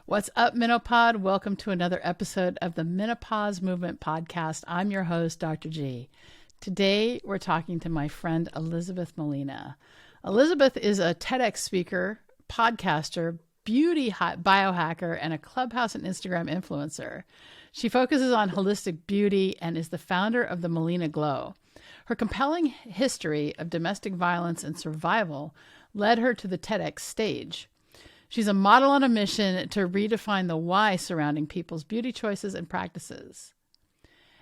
What's up, Menopod? Welcome to another episode of the Menopause Movement Podcast. I'm your host, Dr. G. Today, we're talking to my friend, Elizabeth Molina. Elizabeth is a TEDx speaker, podcaster, beauty biohacker, and a Clubhouse and Instagram influencer. She focuses on holistic beauty and is the founder of the Molina Glow. Her compelling history of domestic violence and survival led her to the TEDx stage. She's a model on a mission to redefine the why surrounding people's beauty choices and practices.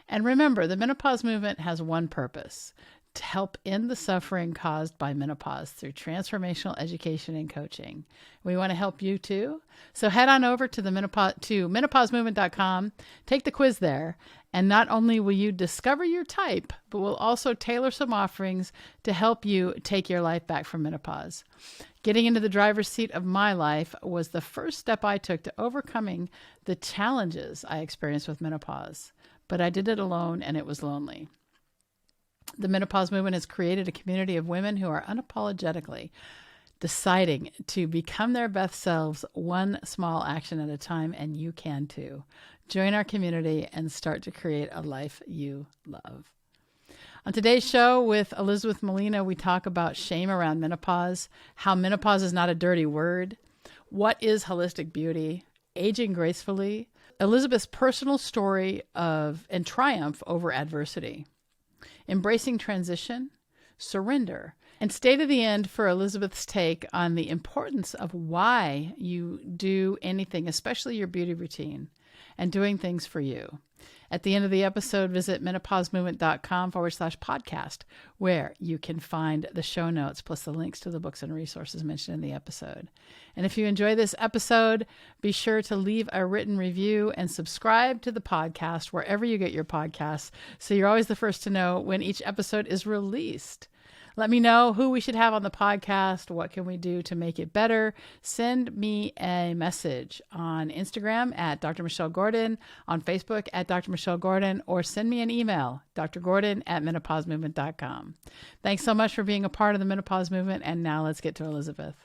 And remember, the menopause movement has one purpose: to help end the suffering caused by menopause through transformational education and coaching. We want to help you too. So head on over to menopausemovement.com, take the quiz there, and not only will you discover your type, but we'll also tailor some offerings to help you take your life back from menopause. Getting into the driver's seat of my life was the first step I took to overcoming the challenges I experienced with menopause, but I did it alone and it was lonely. The menopause movement has created a community of women who are unapologetically deciding to become their best selves, one small action at a time, and you can too. Join our community and start to create a life you love. On today's show with Elizabeth Molina, we talk about shame around menopause, how menopause is not a dirty word, what is holistic beauty, aging gracefully, Elizabeth's personal story of and triumph over adversity, embracing transition, surrender, and stay to the end for Elizabeth's take on the importance of why you do anything, especially your beauty routine, and doing things for you. At the end of the episode, visit menopausemovement.com/podcast, where you can find the show notes plus the links to the books and resources mentioned in the episode. And if you enjoy this episode, be sure to leave a written review and subscribe to the podcast wherever you get your podcasts, so you're always the first to know when each episode is released. Let me know who we should have on the podcast. What can we do to make it better? Send me a message on Instagram at Dr. Michelle Gordon, on Facebook at Dr. Michelle Gordon, or send me an email, drgordon@menopausemovement.com. Thanks so much for being a part of the menopause movement. And now let's get to Elizabeth.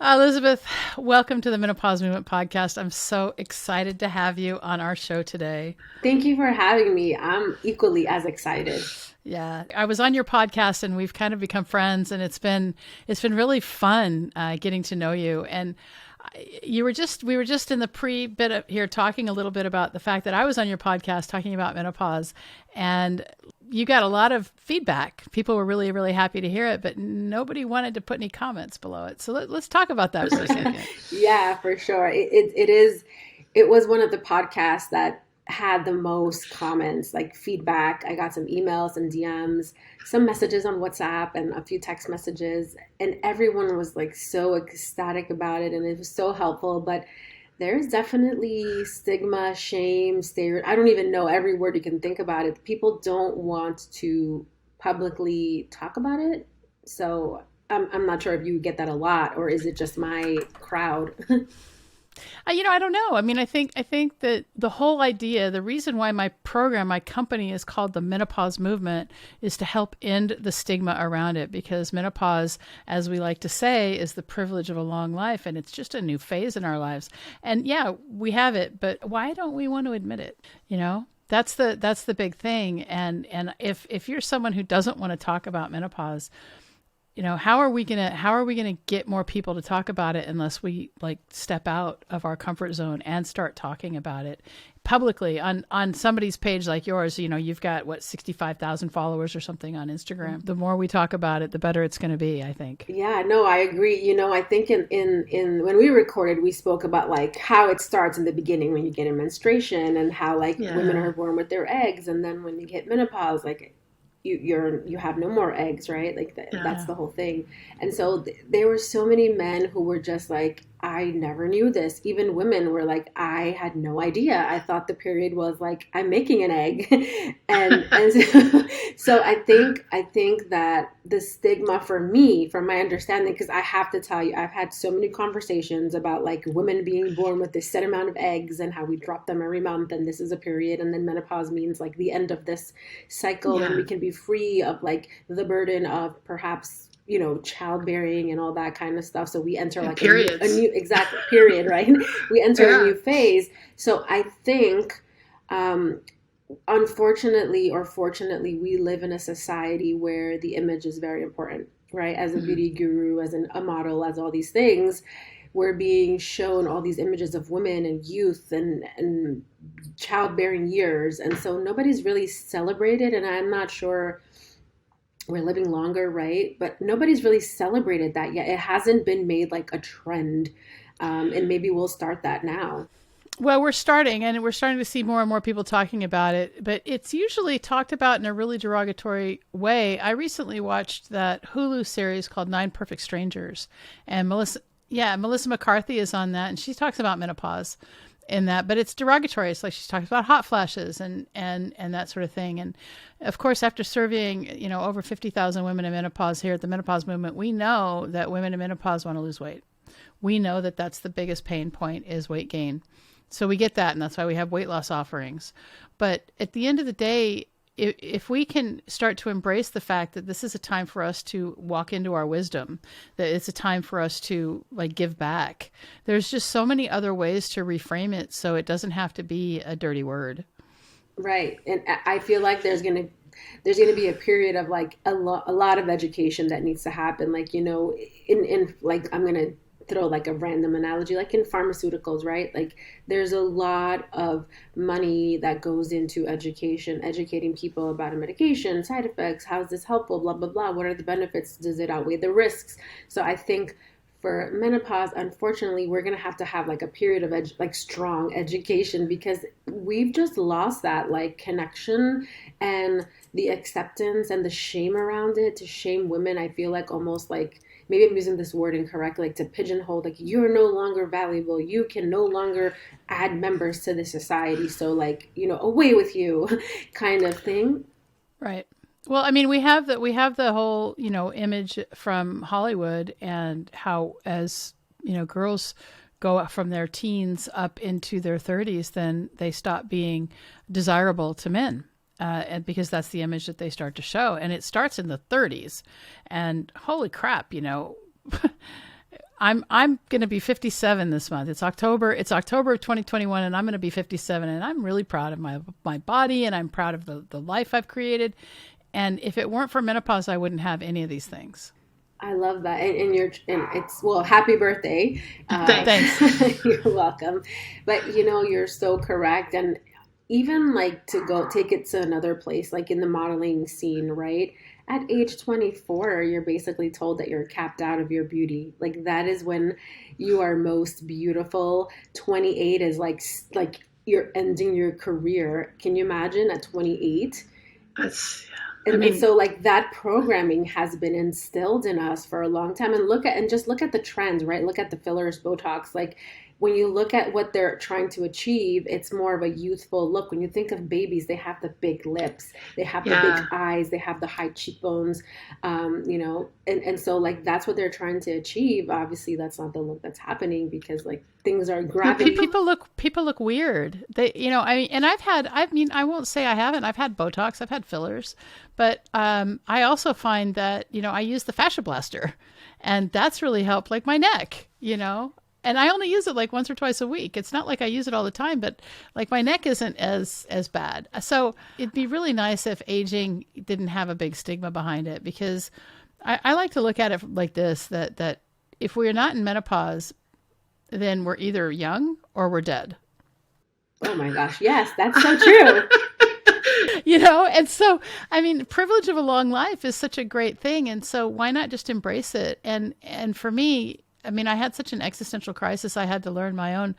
Elizabeth, welcome to the Menopause Movement Podcast. I'm so excited to have you on our show today. Thank you for having me. I'm equally as excited. Yeah, I was on your podcast and we've kind of become friends, and it's been really fun getting to know you. And we were just in the pre-bit of here talking a little bit about the fact that I was on your podcast talking about menopause, and you got a lot of feedback. People were really, really happy to hear it, but nobody wanted to put any comments below it. So let's talk about that for a second. Yeah, for sure. It was one of the podcasts that had the most comments, like feedback. I got some emails and DMs, some messages on WhatsApp, and a few text messages, and everyone was like so ecstatic about it, and it was so helpful. But there's definitely stigma, shame, I don't even know every word you can think about it. People don't want to publicly talk about it. So I'm not sure if you get that a lot, or is it just my crowd? I don't know. I mean, I think that the whole idea, the reason why my company is called the Menopause Movement, is to help end the stigma around it, because menopause, as we like to say, is the privilege of a long life, and it's just a new phase in our lives. And yeah, we have it, but why don't we want to admit it? That's the big thing. And if you're someone who doesn't want to talk about menopause, how are we gonna get more people to talk about it unless we step out of our comfort zone and start talking about it publicly on somebody's page like yours? You've got 65,000 followers or something on Instagram. The more we talk about it, the better it's going to be, I think. Yeah, no, I agree. I think in when we recorded, we spoke about how it starts in the beginning when you get a menstruation, and how women are born with their eggs, and then when you hit menopause, you have no more eggs, right? That's the whole thing. And so there were so many men who were just like, I never knew this. Even women were like, I had no idea. I thought the period was like I'm making an egg. And so I think that the stigma for me, from my understanding, because I have to tell you, I've had so many conversations about like women being born with this set amount of eggs and how we drop them every month, and this is a period, and then menopause means like the end of this cycle, and we Yeah. can be free of like the burden of perhaps childbearing and all that kind of stuff. So we enter And like a new periods. exact period, right? We enter a Yeah. new phase. So I think, um, unfortunately or fortunately, we live in a society where the image is very important, right? As a Mhm. beauty guru, as a model, as all these things, we're being shown all these images of women and youth and childbearing years, and so nobody's really celebrated. And I'm not sure, we're living longer, right? But nobody's really celebrated that yet. It hasn't been made like a trend. And maybe we'll start that now. Well, we're starting to see more and more people talking about it, but it's usually talked about in a really derogatory way. I recently watched that Hulu series called Nine Perfect Strangers, and Melissa McCarthy is on that, and she talks about menopause in that, but it's derogatory. It's like she's talking about hot flashes and that sort of thing. And of course, after surveying, over 50,000 women in menopause here at the Menopause Movement, we know that women in menopause want to lose weight. We know that that's the biggest pain point is weight gain. So we get that, and that's why we have weight loss offerings. But at the end of the day, if we can start to embrace the fact that this is a time for us to walk into our wisdom, that it's a time for us to like give back, there's just so many other ways to reframe it so it doesn't have to be a dirty word. Right. And I feel like there's gonna be a period of like a lot of education that needs to happen. Like, in like, I'm gonna throw like a random analogy, like in pharmaceuticals, right? Like there's a lot of money that goes into education, educating people about a medication, side effects, how is this helpful, blah, blah, blah. What are the benefits? Does it outweigh the risks? So I think for menopause, unfortunately, we're going to have like a period of like strong education, because we've just lost that like connection and the acceptance and the shame around it. To shame women, I feel like almost like, maybe I'm using this word incorrectly, like to pigeonhole, like you're no longer valuable, you can no longer add members to the society, so like, away with you kind of thing. Right. Well, I mean, we have the whole, image from Hollywood and how as, girls go up from their teens up into their 30s, then they stop being desirable to men. And because that's the image that they start to show. And it starts in the 30s. And holy crap, I'm going to be 57 this month. It's October. It's October of 2021, and I'm going to be 57. And I'm really proud of my body, and I'm proud of the life I've created. And if it weren't for menopause, I wouldn't have any of these things. I love that. And it's, well, happy birthday. Thanks. You're welcome. But you're so correct. And even like to go take it to another place, like in the modeling scene, right? At age 24, you're basically told that you're capped out of your beauty. Like that is when you are most beautiful. 28 is like you're ending your career. Can you imagine at 28? That's, I And mean, so like that programming has been instilled in us for a long time. And just look at the trends, right? Look at the fillers, Botox. Like when you look at what they're trying to achieve, it's more of a youthful look. When you think of babies, they have the big lips, they have the big yeah. eyes, they have the high cheekbones, and so like that's what they're trying to achieve. Obviously, that's not the look that's happening, because like things are Well, gravity. people look weird. I mean, and I won't say I haven't. I've had Botox, I've had fillers, but I also find that I use the fascia blaster, and that's really helped like my neck. And I only use it like once or twice a week. It's not like I use it all the time, but like my neck isn't as bad. So it'd be really nice if aging didn't have a big stigma behind it, because I like to look at it like this: that if we're not in menopause, then we're either young or we're dead. Oh my gosh, yes, that's so true. And so I mean, privilege of a long life is such a great thing, and so why not just embrace it? And for me, I mean, I had such an existential crisis. I had to learn my own,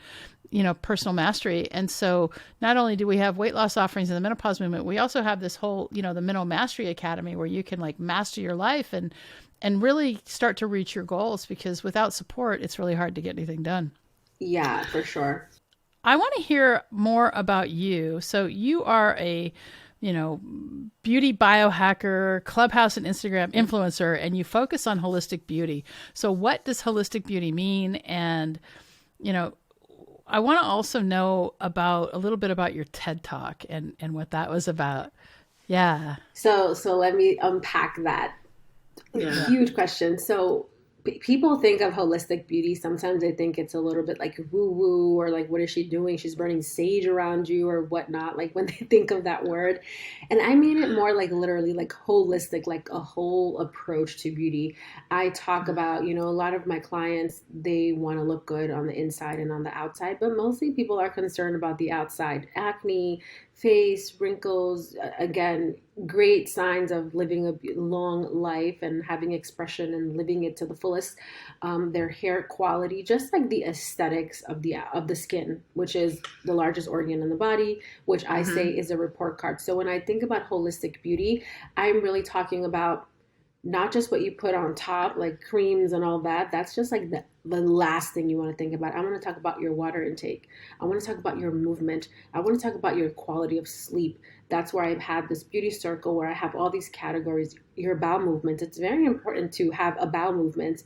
personal mastery. And so not only do we have weight loss offerings in the menopause movement, we also have this whole, the Mental Mastery Academy, where you can like master your life and really start to reach your goals, because without support, it's really hard to get anything done. Yeah, for sure. I want to hear more about you. So you are a, beauty biohacker, Clubhouse and Instagram influencer, and you focus on holistic beauty. So what does holistic beauty mean? And, I want to also know about a little bit about your TED Talk and what that was about. Yeah. So let me unpack that. Yeah. Huge question. So people think of holistic beauty. Sometimes they think it's a little bit like woo woo, or like, what is she doing? She's burning sage around you or whatnot. Like when they think of that word. And I mean it more like literally like holistic, like a whole approach to beauty. I talk about, a lot of my clients, they want to look good on the inside and on the outside, but mostly people are concerned about the outside: acne, face, wrinkles, again, great signs of living a long life and having expression and living it to the fullest. Their hair quality, just like the aesthetics of the skin, which is the largest organ in the body, which I say is a report card. So when I think about holistic beauty, I'm really talking about not just what you put on top, like creams and all that. That's just like the last thing you want to think about. I want to talk about your water intake. I want to talk about your movement. I want to talk about your quality of sleep. That's where I've had this beauty circle where I have all these categories. Your bowel movement. It's very important to have a bowel movement,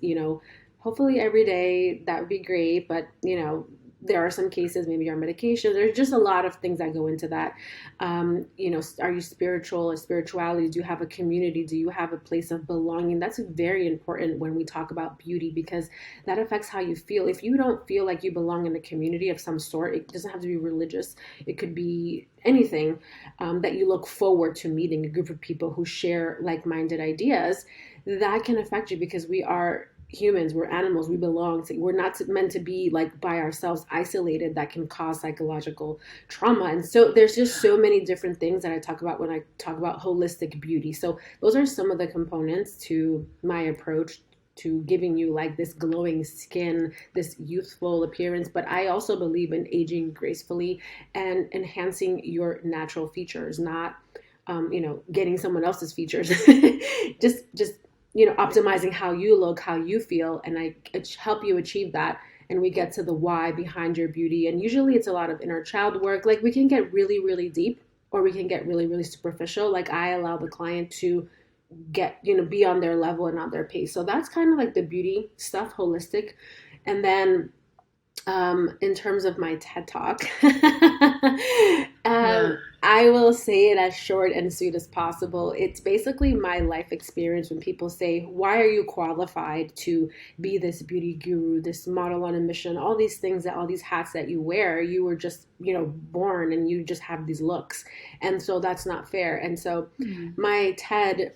hopefully every day. That would be great. But, there are some cases, maybe your medication. There's just a lot of things that go into that. Are you spiritual or spirituality? Do you have a community? Do you have a place of belonging? That's very important when we talk about beauty, because that affects how you feel. If you don't feel like you belong in a community of some sort, it doesn't have to be religious. It could be anything, that you look forward to meeting a group of people who share like-minded ideas. That can affect you, because we are humans, we're animals, we belong to, we're not meant to be like by ourselves, isolated. That can cause psychological trauma. And so there's just so many different things that I talk about when I talk about holistic beauty. So those are some of the components to my approach to giving you like this glowing skin, this youthful appearance. But I also believe in aging gracefully and enhancing your natural features, not getting someone else's features. just optimizing how you look, how you feel, and I help you achieve that. And we get to the why behind your beauty. And usually it's a lot of inner child work. Like we can get really, really deep, or we can get really, really superficial. Like I allow the client to get, be on their level and on their pace. So that's kind of like the beauty stuff, holistic. And then in terms of my TED Talk, I will say it as short and sweet as possible. It's basically my life experience. When people say, why are you qualified to be this beauty guru, this model on a mission, all these things, all these hats that you wear, you were just, born and you just have these looks. And so that's not fair. And so my TED,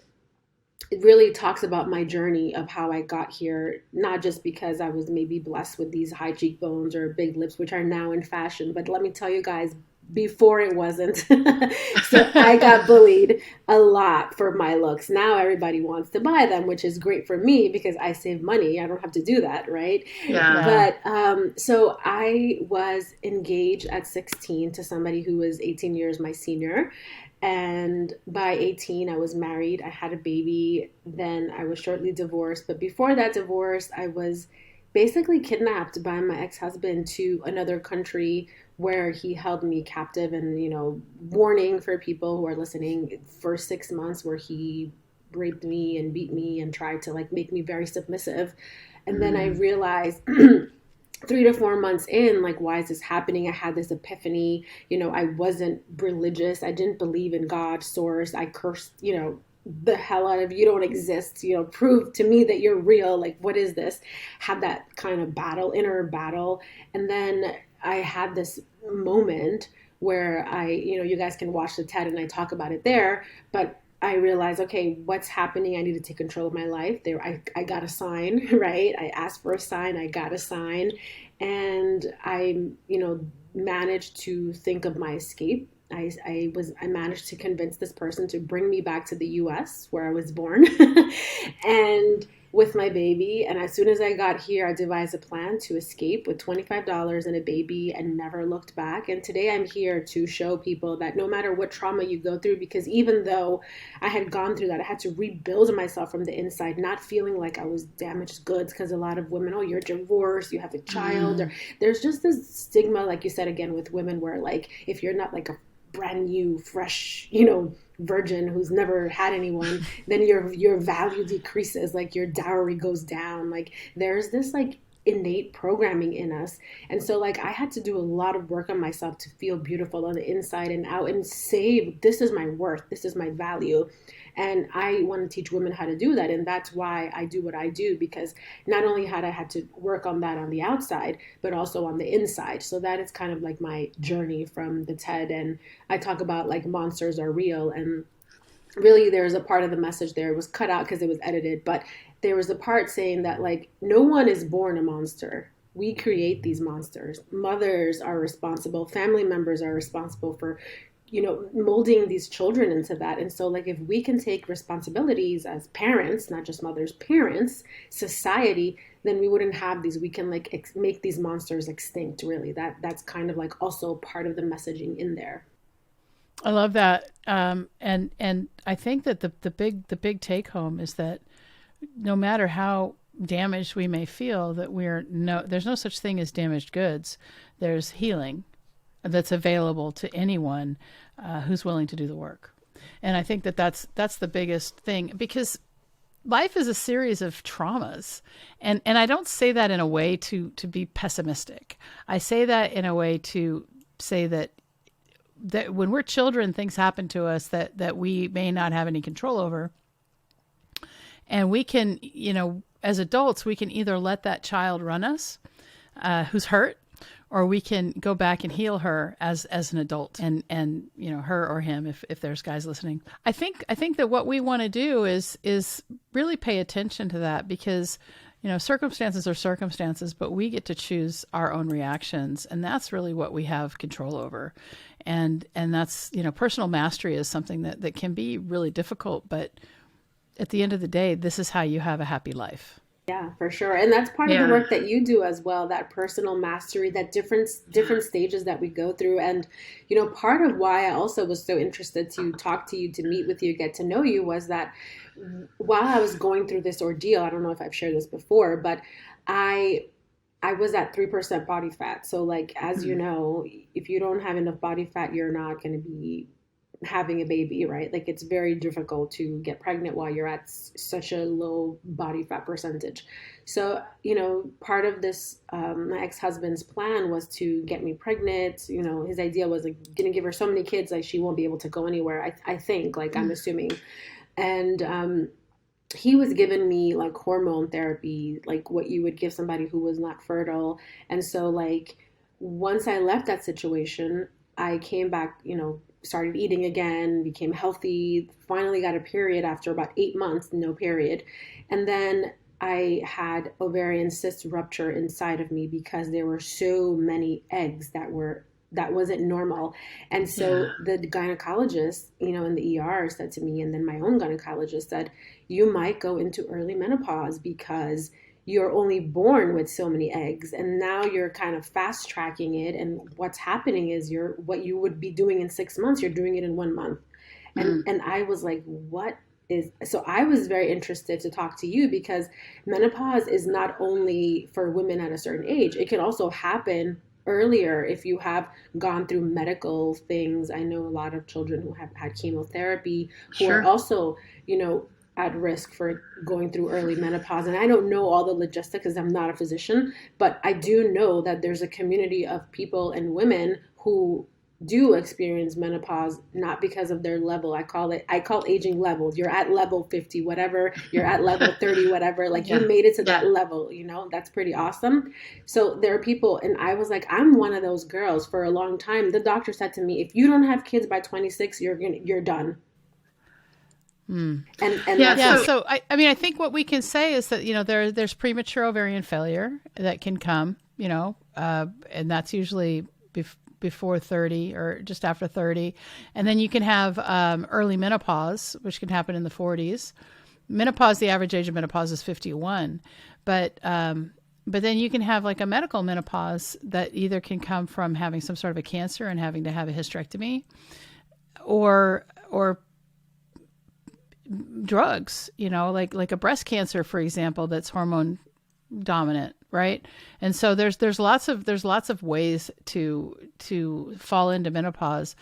it really talks about my journey of how I got here, not just because I was maybe blessed with these high cheekbones or big lips, which are now in fashion. But let me tell you guys, before it wasn't. So I got bullied a lot for my looks. Now everybody wants to buy them, which is great for me because I save money. I don't have to do that, right? Yeah. But so I was engaged at 16 to somebody who was 18 years my senior. And by 18, I was married. I had a baby. Then I was shortly divorced. But before that divorce, I was basically kidnapped by my ex-husband to another country where he held me captive. And, warning for people who are listening, for 6 months where he raped me and beat me and tried to make me very submissive. And then I realized 3 to 4 months in, why is this happening? I had this epiphany. I wasn't religious. I didn't believe in God, source. I cursed, the hell out of you. Don't exist. Prove to me that you're real. What is this? Had that kind of inner battle. And then I had this moment where you guys can watch the TED and I talk about it there, but I realized, okay, what's happening? I need to take control of my life. I got a sign, right? I asked for a sign. I got a sign. And I, managed to think of my escape. I managed to convince this person to bring me back to the US where I was born. And with my baby. And as soon as I got here, I devised a plan to escape with $25 and a baby and never looked back. And today I'm here to show people that no matter what trauma you go through, because even though I had gone through that, I had to rebuild myself from the inside, not feeling like I was damaged goods, because a lot of women, oh, you're divorced, you have a child, or there's just this stigma, like you said, again, with women, where like, if you're not like a brand new, fresh, virgin who's never had anyone, then your value decreases, like your dowry goes down. Like there's this like innate programming in us. And so like I had to do a lot of work on myself to feel beautiful on the inside and out and say, this is my worth, this is my value. And I want to teach women how to do that. And that's why I do what I do, because not only had I had to work on that on the outside, but also on the inside. So that is kind of like my journey from the TED. And I talk about like monsters are real. And really there's a part of the message there, it was cut out because it was edited, but there was a part saying that like no one is born a monster. We create these monsters. Mothers are responsible, family members are responsible for molding these children into that. And so like if we can take responsibilities as parents, not just mothers, parents, society, then we wouldn't have these, we can like make these monsters extinct, really. That's kind of like also part of the messaging in there. I love that. And I think that the big take home is that no matter how damaged we may feel, that there's no such thing as damaged goods. There's healing that's available to anyone who's willing to do the work. And I think that that's the biggest thing, because life is a series of traumas. And I don't say that in a way to be pessimistic. I say that in a way to say that when we're children, things happen to us that we may not have any control over. And we can, as adults, we can either let that child run us, who's hurt, or we can go back and heal her as an adult, and her or him, if there's guys listening. I think that what we want to do is really pay attention to that, because circumstances are circumstances, but we get to choose our own reactions, and that's really what we have control over. And that's, personal mastery is something that can be really difficult, but at the end of the day, this is how you have a happy life. Yeah, for sure. And that's part of the work that you do as well, that personal mastery, that different stages that we go through. And, part of why I also was so interested to talk to you, to meet with you, get to know you, was that while I was going through this ordeal, I don't know if I've shared this before, but I was at 3% body fat. So like, as you know, if you don't have enough body fat, you're not going to be having a baby, right? Like it's very difficult to get pregnant while you're at such a low body fat percentage. So, part of this, my ex-husband's plan was to get me pregnant. His idea was like, gonna give her so many kids, like she won't be able to go anywhere. I think, like I'm assuming. And, he was giving me like hormone therapy, like what you would give somebody who was not fertile. And so like, once I left that situation, I came back, started eating again, became healthy, finally got a period after about 8 months, no period. And then I had ovarian cyst rupture inside of me because there were so many eggs that wasn't normal. And so the gynecologist, in the ER said to me, and then my own gynecologist said, you might go into early menopause because you're only born with so many eggs, and now you're kind of fast tracking it. And what's happening is what you would be doing in 6 months, you're doing it in 1 month. And I was like, so I was very interested to talk to you, because menopause is not only for women at a certain age, it can also happen earlier if you have gone through medical things. I know a lot of children who have had chemotherapy who are also, at risk for going through early menopause. And I don't know all the logistics because I'm not a physician, but I do know that there's a community of people and women who do experience menopause, not because of their level. I call aging levels. You're at level 50, whatever, you're at level 30, whatever, like you made it to that level, that's pretty awesome. So there are people, and I was like, I'm one of those girls for a long time. The doctor said to me, if you don't have kids by 26, you're done. And so I think what we can say is that there's premature ovarian failure that can come, and that's usually before 30 or just after 30, and then you can have early menopause, which can happen in the 40s, menopause, the average age of menopause is 51, but then you can have like a medical menopause that either can come from having some sort of a cancer and having to have a hysterectomy, or drugs, like a breast cancer, for example, that's hormone dominant, right? And so there's lots of ways to fall into menopause.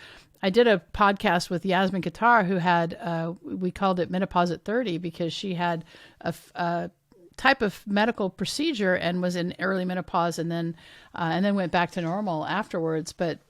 I did a podcast with Yasmin Qatar, who had we called it Menopause at 30 because she had a type of medical procedure and was in early menopause and then went back to normal afterwards. But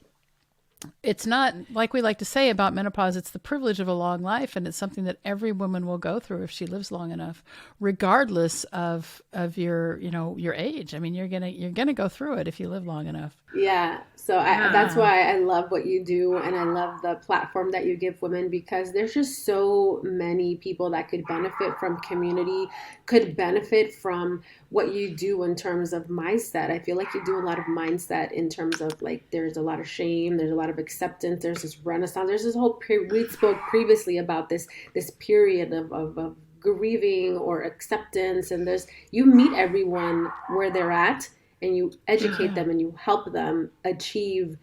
it's not, like we like to say about menopause, it's the privilege of a long life, and it's something that every woman will go through if she lives long enough, regardless of your your age. I mean, you're gonna go through it if you live long enough. Yeah. So that's why I love what you do, and I love the platform that you give women, because there's just so many people that could benefit from community, could benefit from what you do in terms of mindset. I feel like you do a lot of mindset in terms of like there's a lot of shame, there's a lot of acceptance, there's this renaissance, there's this whole period. We spoke previously about this period of grieving or acceptance, and you meet everyone where they're at, and you educate them and you help them achieve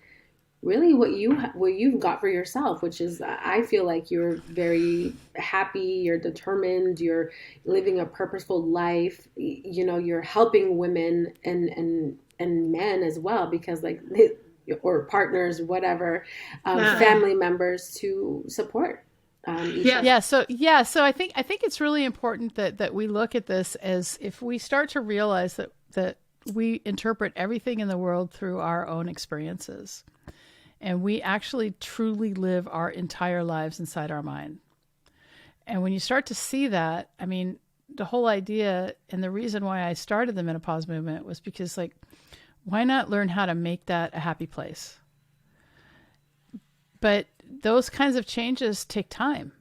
really what you've got for yourself, which is, I feel like you're very happy, you're determined, you're living a purposeful life, you're helping women and men as well, because like, or partners, whatever, family members to support. So I think it's really important that we look at this as, if we start to realize that we interpret everything in the world through our own experiences, and we actually truly live our entire lives inside our mind. And when you start to see that, I mean, the whole idea and the reason why I started the menopause movement was because, like, why not learn how to make that a happy place? But those kinds of changes take time.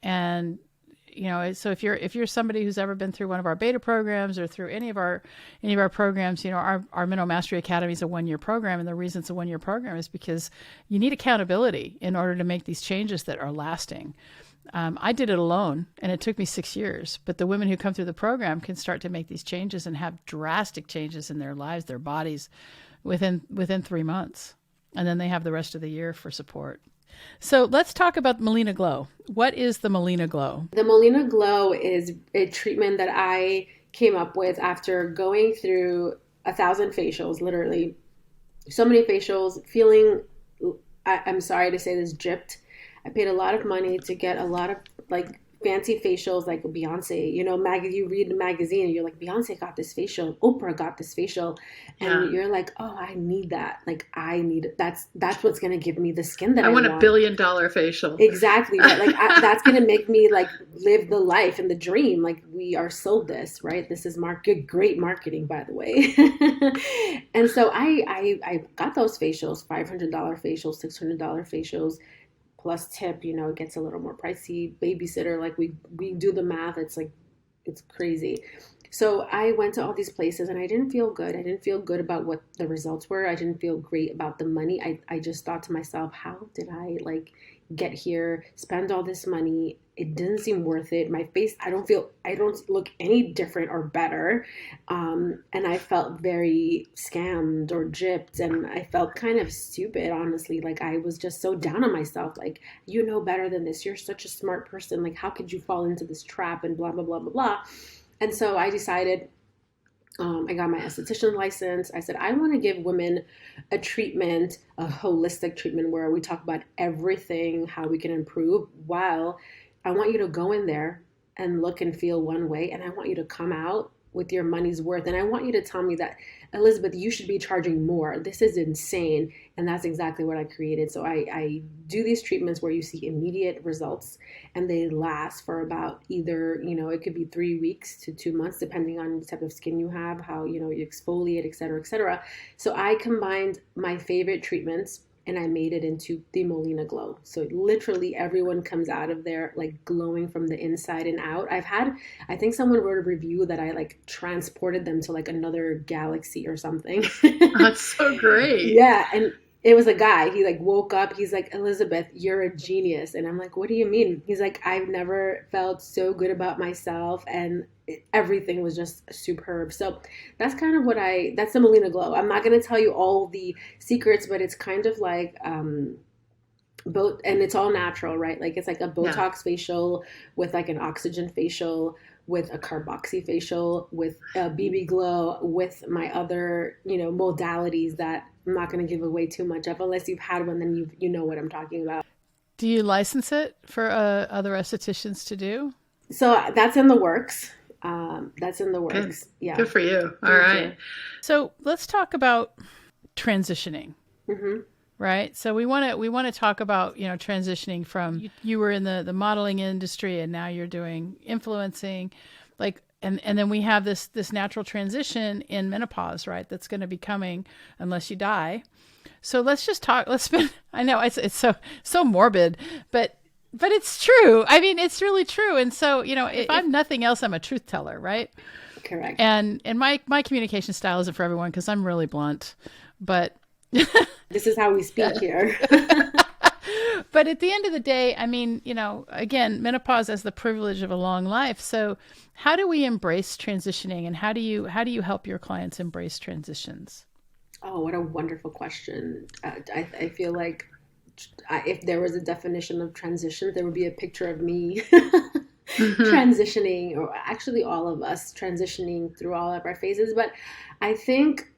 And so if you're somebody who's ever been through one of our beta programs or through any of our programs, our Mental Mastery Academy is a 1-year program. And the reason it's a 1-year program is because you need accountability in order to make these changes that are lasting. I did it alone, and it took me 6 years, but the women who come through the program can start to make these changes and have drastic changes in their lives, their bodies within 3 months. And then they have the rest of the year for support. So let's talk about Molina Glow. What is the Molina Glow? The Molina Glow is a treatment that I came up with after going through 1,000 facials, literally so many facials, feeling, I'm sorry to say this, gypped. I paid a lot of money to get a lot of like fancy facials, like Beyonce, you read the magazine and you're like, Beyonce got this facial, Oprah got this facial. And you're like, oh, I need that. Like, I need it. That's what's going to give me the skin that I want. $1 billion facial. Exactly. Right? Like, that's going to make me like live the life and the dream. Like, we are sold this, right? This is great marketing, by the way. And so I got those facials, $500 facials, $600 facials, plus tip, it gets a little more pricey. Babysitter, like we do the math. It's like, it's crazy. So I went to all these places and I didn't feel good. I didn't feel good about what the results were. I didn't feel great about the money. I just thought to myself, how did I like get here, spend all this money? It didn't seem worth it. My face, I don't look any different or better. And I felt very scammed or gypped, and I felt kind of stupid, honestly. Like, I was just so down on myself. Like, you know better than this. You're such a smart person. Like, how could you fall into this trap and blah, blah, blah, blah, blah. And so I decided, I got my esthetician license. I said, I want to give women a treatment, a holistic treatment where we talk about everything, how we can improve, while I want you to go in there and look and feel one way, and I want you to come out with your money's worth. And I want you to tell me that, Elizabeth, you should be charging more. This is insane. And that's exactly what I created. So I do these treatments where you see immediate results, and they last for about either, it could be 3 weeks to 2 months, depending on the type of skin you have, how, you exfoliate, et cetera, et cetera. So I combined my favorite treatments and I made it into the Molina Glow. So literally everyone comes out of there like glowing from the inside and out. I think someone wrote a review that I like transported them to like another galaxy or something. That's so great. Yeah. And it was a guy. He like woke up. He's like, Elizabeth, you're a genius. And I'm like, what do you mean? He's like, I've never felt so good about myself. And everything was just superb. So that's kind of that's the Molina Glow. I'm not going to tell you all the secrets, but it's kind of like, both, and it's all natural, right? Like it's like a Yeah. Botox facial with like an oxygen facial with a carboxy facial with a BB glow with my other, modalities that I'm not going to give away too much of. Unless you've had one, then you know what I'm talking about. Do you license it for other estheticians to do? So that's in the works. That's in the Good. works. Yeah. Good for you. All Thank right. you. So let's talk about transitioning. Mm-hmm. Right. So we want to talk about, transitioning from you were in the modeling industry and now you're doing influencing, like, and then we have this natural transition in menopause, right? That's going to be coming unless you die. So let's just talk. I know it's so morbid, but it's true. I mean, it's really true. And so, if I'm nothing else, I'm a truth teller, right? Correct. And my communication style isn't for everyone because I'm really blunt, but this is how we speak here. But at the end of the day, I mean, again, menopause has the privilege of a long life. So how do we embrace transitioning, and how do you help your clients embrace transitions? Oh, what a wonderful question. I feel like if there was a definition of transition, there would be a picture of me transitioning, or actually all of us transitioning through all of our phases. But I think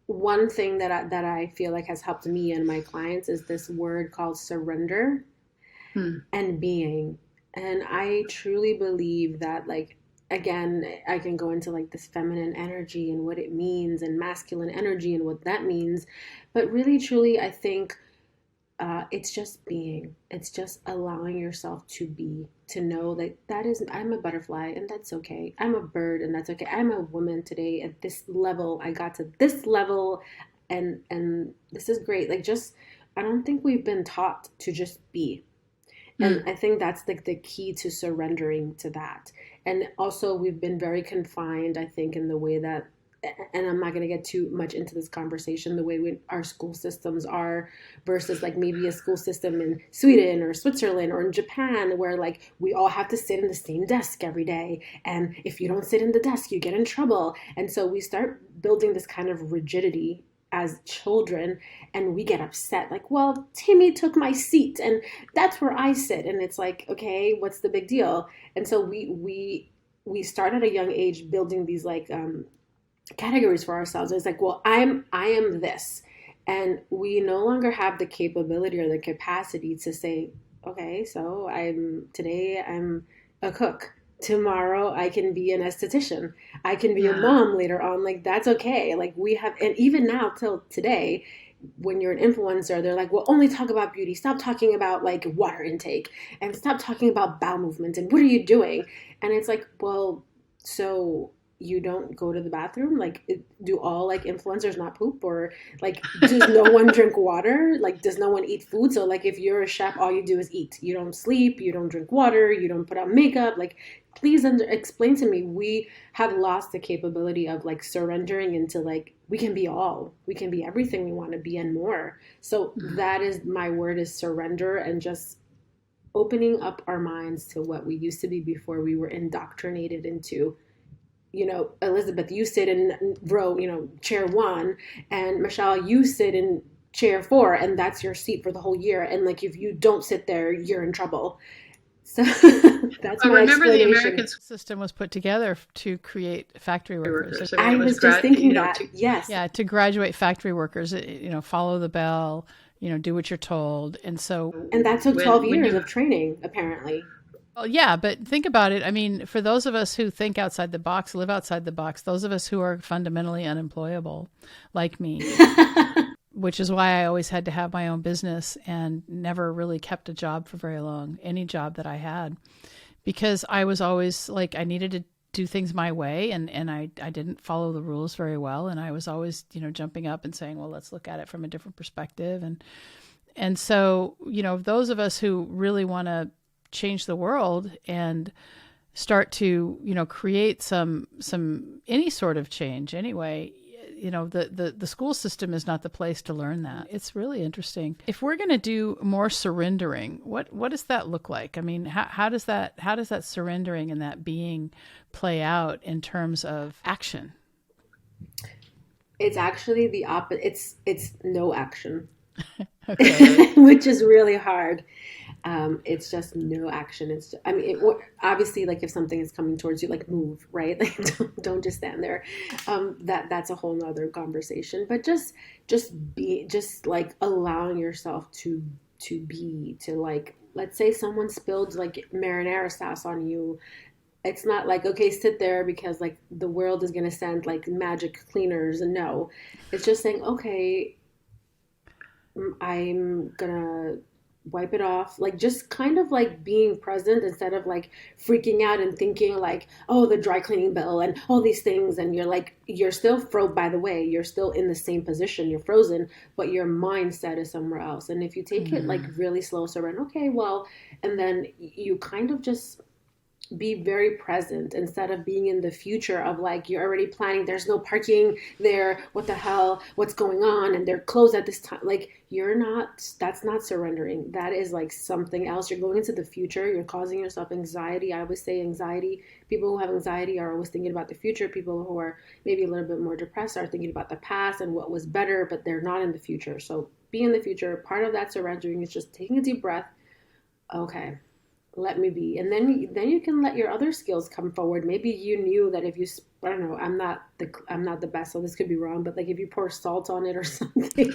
one thing that I feel like has helped me and my clients is this word called surrender and being. And I truly believe that, like, again, I can go into like this feminine energy and what it means and masculine energy and what that means. But really, truly, I think it's just being. It's just allowing yourself to be, to know that is, I'm a butterfly and that's okay. I'm a bird and that's okay. I'm a woman today at this level. I got to this level and this is great. Like, just, I don't think we've been taught to just be. And I think that's like the key to surrendering to that. And also we've been very confined, I think, in the way that, and I'm not going to get too much into this conversation, the way our school systems are versus like maybe a school system in Sweden or Switzerland or in Japan, where like we all have to sit in the same desk every day. And if you don't sit in the desk, you get in trouble. And so we start building this kind of rigidity as children, and we get upset like, well, Timmy took my seat and that's where I sit. And it's like, okay, what's the big deal? And so we start at a young age building these like categories for ourselves. It's like, well, I am this, and we no longer have the capability or the capacity to say, okay, so today I'm a cook, tomorrow I can be an esthetician, I can be a mom later on. Like, that's okay. Like, we have, and even now till today, when you're an influencer, they're like, well, only talk about beauty, stop talking about like water intake, and stop talking about bowel movement, and what are you doing? And it's like, well, so you don't go to the bathroom? Like, do all like influencers not poop? Or like, does no one drink water? Like, does no one eat food? So like, if you're a chef, all you do is eat. You don't sleep, you don't drink water, you don't put on makeup. Like, please explain to me. We have lost the capability of like surrendering into like, we can be all, we can be everything we want to be and more. So that is, my word is surrender, and just opening up our minds to what we used to be before we were indoctrinated into, Elizabeth, you sit in row, chair 1, and Michelle, you sit in chair 4, and that's your seat for the whole year. And like, if you don't sit there, you're in trouble. So that's my remember the explanation. American System was put together to create factory workers. I was just thinking that. Yes. Yeah, to graduate factory workers, follow the bell, do what you're told. And that took 12 years of training, apparently. Well, yeah, but think about it. I mean, for those of us who think outside the box, live outside the box, those of us who are fundamentally unemployable, like me, which is why I always had to have my own business and never really kept a job for very long, any job that I had, because I was always like, I needed to do things my way, and I didn't follow the rules very well. And I was always, jumping up and saying, well, let's look at it from a different perspective. And so, those of us who really want to change the world and start to, create some any sort of change anyway, the school system is not the place to learn that. It's really interesting. If we're going to do more surrendering, what does that look like? I mean, how does that surrendering and that being play out in terms of action? It's actually the opposite. It's no action, Okay. which is really hard. It's just no action. I mean, obviously, like if something is coming towards you, like move, right? Like don't just stand there. That's a whole nother conversation. But just like allowing yourself to like, let's say someone spilled like marinara sauce on you. It's not like, okay, sit there because like the world is going to send like magic cleaners. No, it's just saying, okay, I'm gonna wipe it off. Like just kind of like being present instead of like freaking out and thinking like, oh, the dry cleaning bill and all these things. And you're still by the way, you're still in the same position. You're frozen, but your mindset is somewhere else. And if you take it like really slow, surrender, okay, well, and then you kind of just be very present instead of being in the future of like you're already planning, there's no parking there, what the hell, what's going on, and they're closed at this time. Like that's not surrendering. That is like something else. You're going into the future, you're causing yourself anxiety. I always say anxiety, people who have anxiety are always thinking about the future. People who are maybe a little bit more depressed are thinking about the past and what was better, but they're not in the future. So be in the future. Part of that surrendering is just taking a deep breath. Okay, let me be. And then you can let your other skills come forward. Maybe you knew that if you, I don't know, I'm not the best, so this could be wrong, but like if you pour salt on it or something.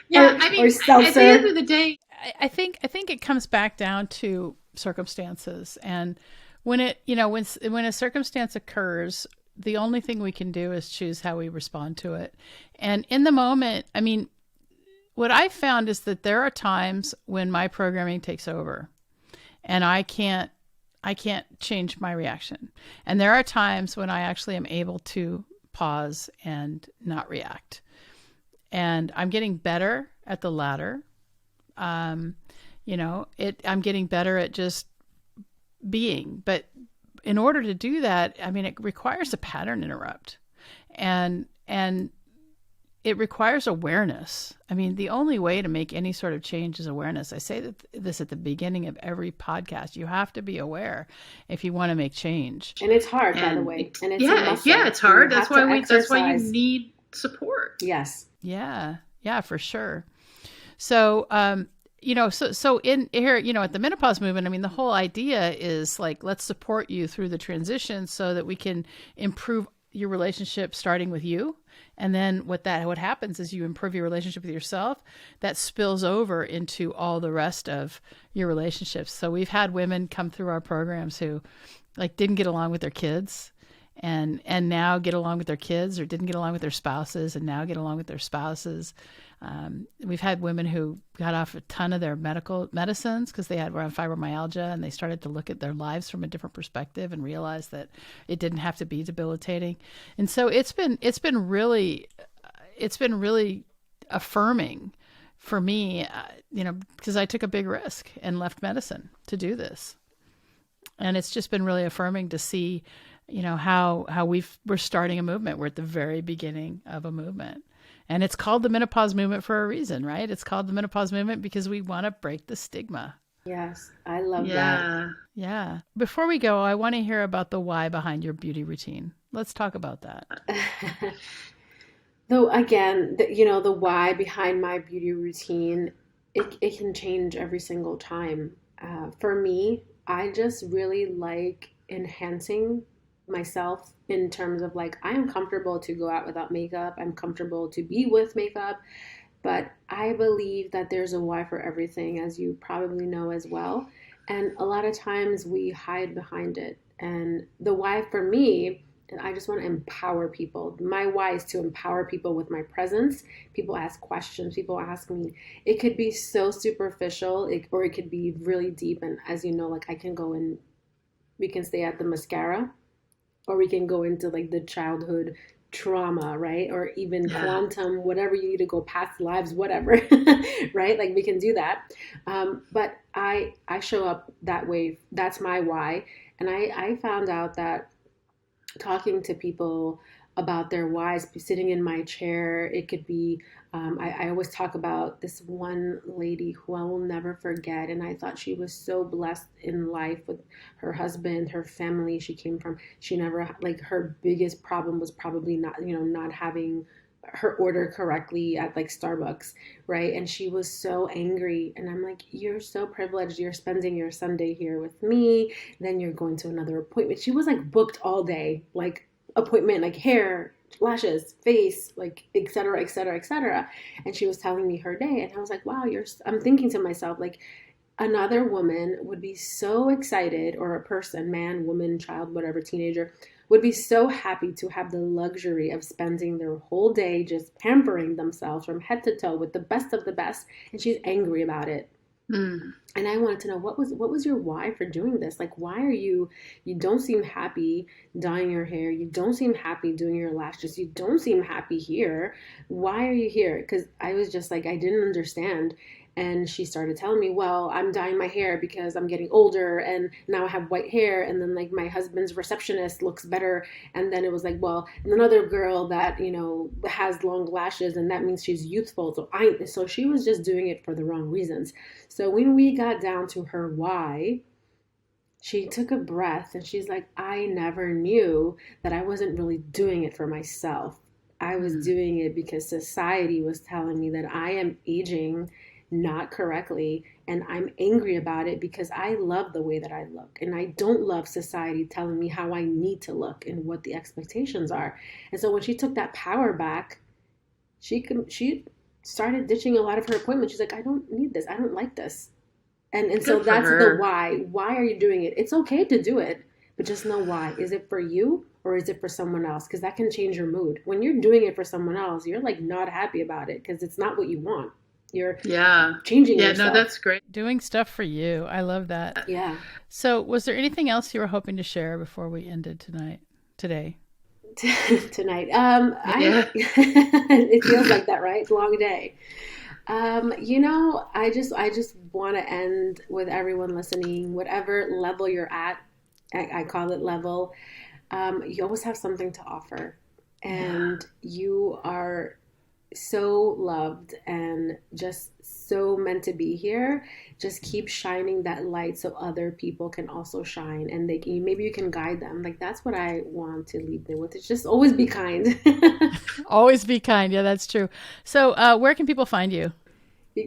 Yeah, I mean, or seltzer. at the end of the day, I think it comes back down to circumstances. And when when a circumstance occurs, the only thing we can do is choose how we respond to it. And in the moment, I mean, what I've found is that there are times when my programming takes over and I can't change my reaction. And there are times when I actually am able to pause and not react. And I'm getting better at the latter. I'm getting better at just being. But in order to do that, I mean, it requires a pattern interrupt. And it requires awareness. I mean, the only way to make any sort of change is awareness. I say this at the beginning of every podcast. You have to be aware if you want to make change. And it's hard, by the way. And it's it's hard. That's why you need support. Yes. Yeah, for sure. So, so in here, at the menopause movement, I mean, the whole idea is like, let's support you through the transition so that we can improve your relationship starting with you. And then what happens is you improve your relationship with yourself. That spills over into all the rest of your relationships. So we've had women come through our programs who like didn't get along with their kids and now get along with their kids, or didn't get along with their spouses and now get along with their spouses. We've had women who got off a ton of their medicines because were on fibromyalgia, and they started to look at their lives from a different perspective and realized that it didn't have to be debilitating. And so it's been really affirming for me, because I took a big risk and left medicine to do this. And it's just been really affirming to see, how we're starting a movement. We're at the very beginning of a movement. And it's called the menopause movement for a reason, right? It's called the menopause movement because we want to break the stigma. Yes, I love that. Yeah. Before we go, I want to hear about the why behind your beauty routine. Let's talk about that. Though again, the why behind my beauty routine, it can change every single time. For me, I just really like enhancing myself in terms of like, I am comfortable to go out without makeup. I'm comfortable to be with makeup, but I believe that there's a why for everything, as you probably know as well. And a lot of times we hide behind it. And the why for me, and I just want to empower people. My why is to empower people with my presence. People ask questions. People ask me. It could be so superficial, or it could be really deep. And as you know, like I can go in, we can stay at the mascara, or we can go into like the childhood trauma, right? Or even quantum, whatever you need to go, past lives, whatever, right? Like we can do that. But I show up that way. That's my why. And I found out that talking to people about their whys, sitting in my chair. It could be, I always talk about this one lady who I will never forget. And I thought she was so blessed in life with her husband, her family she came from. She never, like, her biggest problem was probably not having her order correctly at like Starbucks, right? And she was so angry. And I'm like, you're so privileged. You're spending your Sunday here with me. Then you're going to another appointment. She was like booked all day, like appointment, like hair, lashes, face, like et cetera, et cetera, et cetera. And she was telling me her day. And I was like, wow, I'm thinking to myself, like, another woman would be so excited, or a person, man, woman, child, whatever, teenager, would be so happy to have the luxury of spending their whole day just pampering themselves from head to toe with the best of the best, and she's angry about it. And I wanted to know, what was your why for doing this? Like, why are you don't seem happy dyeing your hair, you don't seem happy doing your lashes, you don't seem happy here. Why are you here? Because I was just like, I didn't understand. And she started telling me, well, I'm dyeing my hair because I'm getting older and now I have white hair. And then like my husband's receptionist looks better. And then it was like, well, another girl that, has long lashes and that means she's youthful. So she was just doing it for the wrong reasons. So when we got down to her why, she took a breath and she's like, I never knew that I wasn't really doing it for myself. I was doing it because society was telling me that I am aging not correctly, and I'm angry about it because I love the way that I look, and I don't love society telling me how I need to look and what the expectations are. And so when she took that power back, she started ditching a lot of her appointments. She's like, I don't need this, I don't like this. And so that's the why. Why are you doing it? It's okay to do it, but just know why. Is it for you or is it for someone else? Because that can change your mood. When you're doing it for someone else, you're like not happy about it because it's not what you want. You're changing yourself. No, that's great. Doing stuff for you. I love that. Yeah. So was there anything else you were hoping to share before we ended today? Tonight. It feels like that, right? It's a long day. I just want to end with everyone listening, whatever level you're at, I call it level, you always have something to offer. And you are so loved and just so meant to be here. Just keep shining that light so other people can also shine, and maybe you can guide them. Like, that's what I want to leave them with. It's just always be kind. Always be kind. Yeah, that's true. So where can people find you?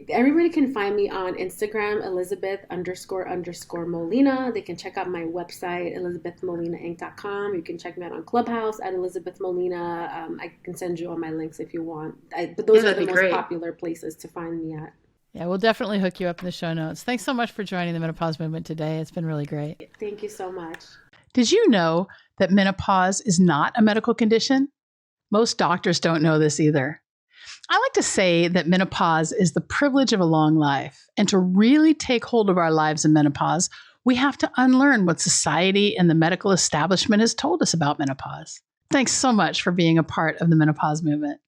Everybody can find me on Instagram, Elizabeth__Molina. They can check out my website, ElizabethMolinaInc.com. You can check me out on Clubhouse at Elizabeth Molina. I can send you all my links if you want. But those are the most popular places to find me at. Yeah, we'll definitely hook you up in the show notes. Thanks so much for joining the Menopause Movement today. It's been really great. Thank you so much. Did you know that menopause is not a medical condition? Most doctors don't know this either. I like to say that menopause is the privilege of a long life. And to really take hold of our lives in menopause, we have to unlearn what society and the medical establishment has told us about menopause. Thanks so much for being a part of the Menopause Movement.